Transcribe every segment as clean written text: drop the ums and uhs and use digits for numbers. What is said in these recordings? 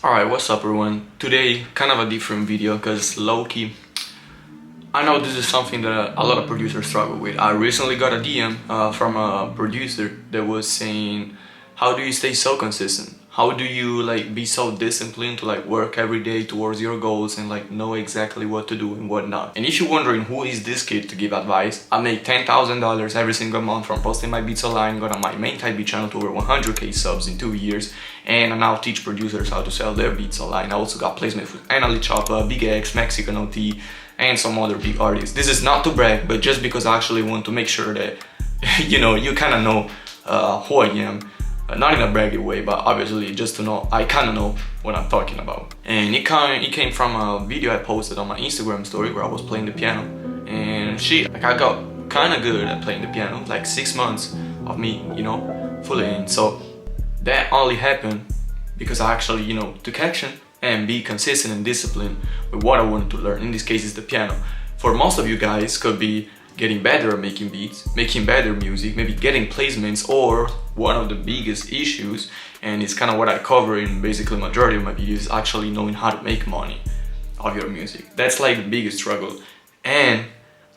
Alright, what's up everyone? Today, kind of a different video because low-key, I know this is something that a lot of producers struggle with. I recently got a DM from a producer that was saying, how do you stay so consistent? How do you be so disciplined to work every day towards your goals and know exactly what to do and what not? And if you're wondering who is this kid to give advice, I make $10,000 every single month from posting my beats online, got on my main type beat channel to over 100k subs in 2 years, and I now teach producers how to sell their beats online. I also got placement with Annalie Choppa, Big X, Mexican OT, and some other big artists. This is not to brag, but just because I actually want to make sure that you kind of know who I am. Not in a braggy way, but obviously just to know, I kind of know what I'm talking about. And it came from a video I posted on my Instagram story where I was playing the piano. And I got kind of good at playing the piano, 6 months of me, fully in. So that only happened because I actually, took action and be consistent and disciplined with what I wanted to learn. In this case, it's the piano. For most of you guys, could be getting better at making beats, making better music, maybe getting placements, or one of the biggest issues, and it's kind of what I cover in basically majority of my videos, actually knowing how to make money of your music. That's the biggest struggle. And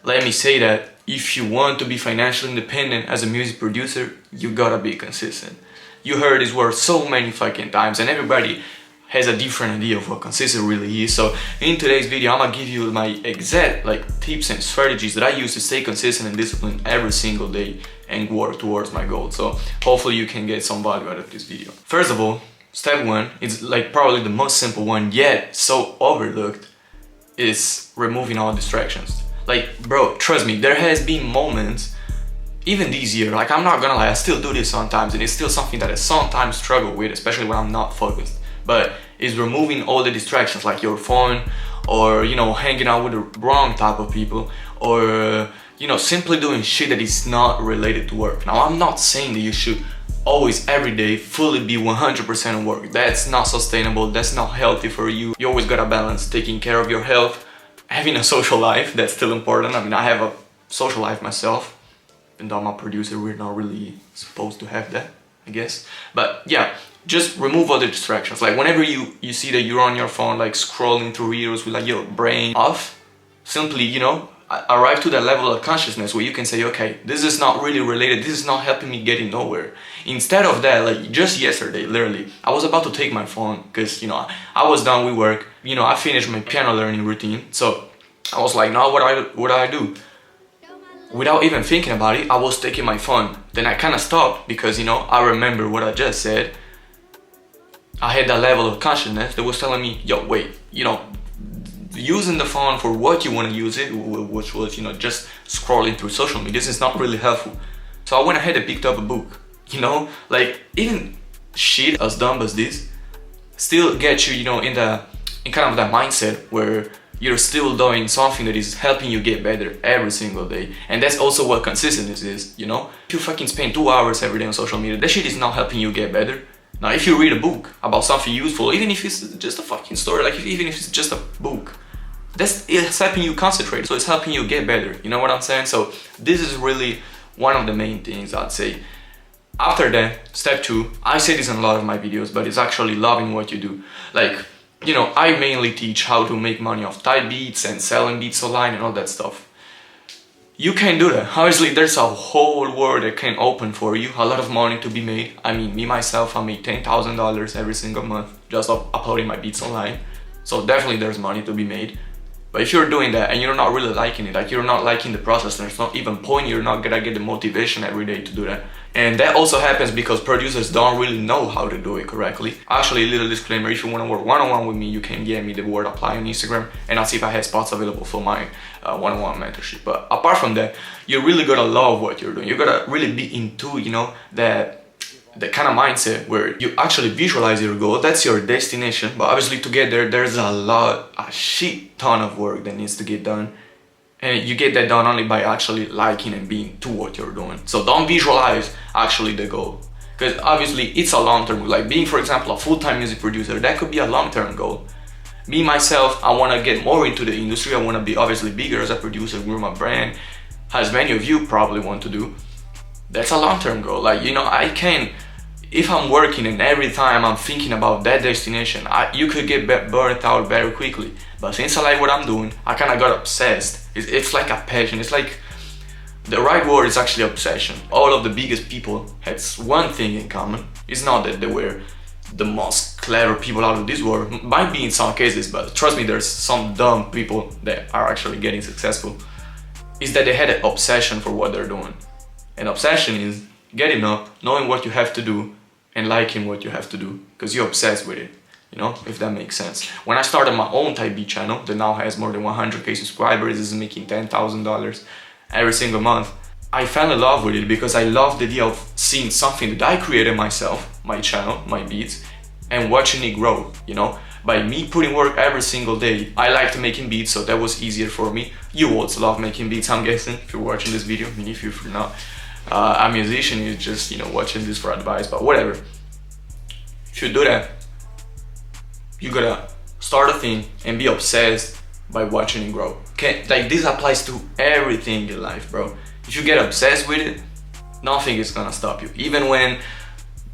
let me say that if you want to be financially independent as a music producer, you gotta be consistent. You heard this word so many fucking times, and everybody has a different idea of what consistent really is. So in today's video, I'm gonna give you my exact tips and strategies that I use to stay consistent and disciplined every single day and work towards my goal. So hopefully you can get some value out of this video. First of all, step one is probably the most simple one, yet so overlooked, is removing all distractions. Bro, trust me, there has been moments even this year, I'm not gonna lie, I still do this sometimes, and it's still something that I sometimes struggle with, especially when I'm not focused. But it's removing all the distractions, like your phone, or hanging out with the wrong type of people, or simply doing shit that is not related to work. Now, I'm not saying that you should always, every day, fully be 100% on work. That's not sustainable, that's not healthy for you. You always gotta balance taking care of your health, having a social life, that's still important. I mean, I have a social life myself, even though I'm a producer, we're not really supposed to have that, I guess. But yeah, just remove all the distractions. Whenever you see that you're on your phone, scrolling through reels with your brain off, simply, arrive to that level of consciousness where you can say, okay, this is not really related, this is not helping me getting nowhere. Instead of that, just yesterday, literally, I was about to take my phone because, I was done with work. I finished my piano learning routine. So I was like, now what do I do? Without even thinking about it, I was taking my phone. Then I kind of stopped because, I remember what I just said. I had that level of consciousness that was telling me, yo, wait, using the phone for what you want to use it, which was, just scrolling through social media, this is not really helpful. So I went ahead and picked up a book, even shit as dumb as this still gets you, in kind of that mindset where you're still doing something that is helping you get better every single day. And that's also what consistency is, If you fucking spend 2 hours every day on social media, that shit is not helping you get better. Now, if you read a book about something useful, even if it's just a fucking story, even if it's just a book, it's helping you concentrate, so it's helping you get better, you know what I'm saying? So this is really one of the main things I'd say. After that, step two, I say this in a lot of my videos, but it's actually loving what you do. I mainly teach how to make money off type beats and selling beats online and all that stuff. You can do that. Obviously, there's a whole world that can open for you, a lot of money to be made. I mean, me myself, I make $10,000 every single month just uploading my beats online. So definitely there's money to be made. But if you're doing that and you're not really liking it, you're not liking the process, there's not even point, you're not gonna get the motivation every day to do that. And that also happens because producers don't really know how to do it correctly. Actually, a little disclaimer, if you want to work one-on-one with me, you can DM me the word apply on Instagram and I'll see if I have spots available for my one-on-one mentorship. But apart from that, you really gotta love what you're doing. You gotta really be into, the kind of mindset where you actually visualize your goal. That's your destination, but obviously to get there, there's a shit ton of work that needs to get done, and you get that done only by actually liking and being to what you're doing. So don't visualize actually the goal, because obviously it's a long-term goal. Being, for example, a full-time music producer, that could be a long-term goal. Me myself, I want to get more into the industry. I want to be obviously bigger as a producer, grow my brand, as many of you probably want to do. That's a long-term goal. I can if I'm working and every time I'm thinking about that destination, you could get burnt out very quickly. But since I like what I'm doing, I kind of got obsessed. It's like a passion. It's like, the right word is actually obsession. All of the biggest people had one thing in common. It's not that they were the most clever people out of this world. Might be in some cases, but trust me, there's some dumb people that are actually getting successful. Is that they had an obsession for what they're doing. And obsession is getting up, knowing what you have to do, and liking what you have to do, because you're obsessed with it, you know, if that makes sense. When I started my own Type B channel that now has more than 100k subscribers, is making $10,000 every single month, I fell in love with it because I love the idea of seeing something that I created myself, my channel, my beats, and watching it grow, you know. By me putting work every single day, I liked making beats, so that was easier for me. You also love making beats, I'm guessing, if you're watching this video. I mean, if you're not a musician, you're just, you know, watching this for advice, but whatever. If you do that, you gotta start a thing and be obsessed by watching it grow. Okay, like this applies to everything in life, bro. If you get obsessed with it, nothing is gonna stop you. Even when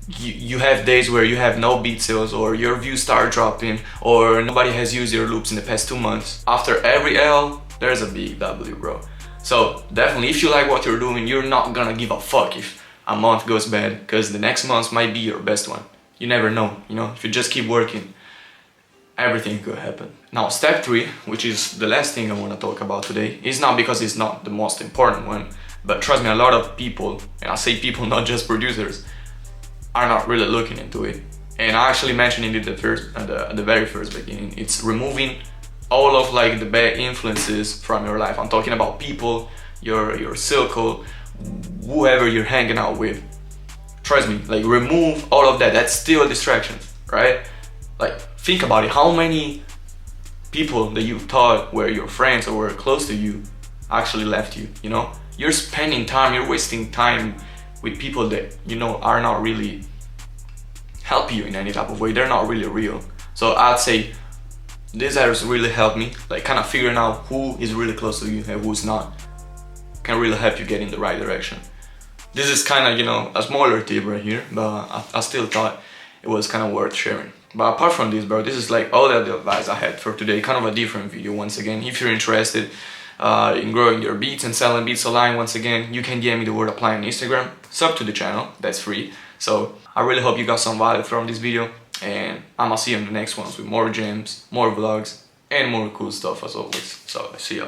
you have days where you have no beat sales, or your views start dropping, or nobody has used your loops in the past 2 months. After every L, there's a big W, bro. So definitely, if you like what you're doing, you're not gonna give a fuck if a month goes bad, because the next month might be your best one. You never know, you know, if you just keep working, everything could happen. Now, step 3, which is the last thing I want to talk about today, is not because it's not the most important one, but trust me, a lot of people, and I say people, not just producers, are not really looking into it. And I actually mentioned it at the very first beginning. It's removing all of like the bad influences from your life. I'm talking about people, your circle, whoever you're hanging out with. Trust me, like remove all of that. That's still distractions, right? Like think about it. How many people that you thought were your friends or were close to you actually left you, you know? You're spending time, you're wasting time with people that, you know, are not really help you in any type of way. They're not really real. So I'd say this has really helped me, like kind of figuring out who is really close to you and who's not can really help you get in the right direction. This is kind of, you know, a smaller tip right here, but I still thought it was kind of worth sharing. But apart from this, bro, this is like all the advice I had for today. Kind of a different video once again. If you're interested in growing your beats and selling beats online, once again, you can DM me the word apply on Instagram. Sub to the channel, that's free. So I really hope you got some value from this video, and I'ma see you in the next ones with more gems, more vlogs, and more cool stuff as always. So see ya.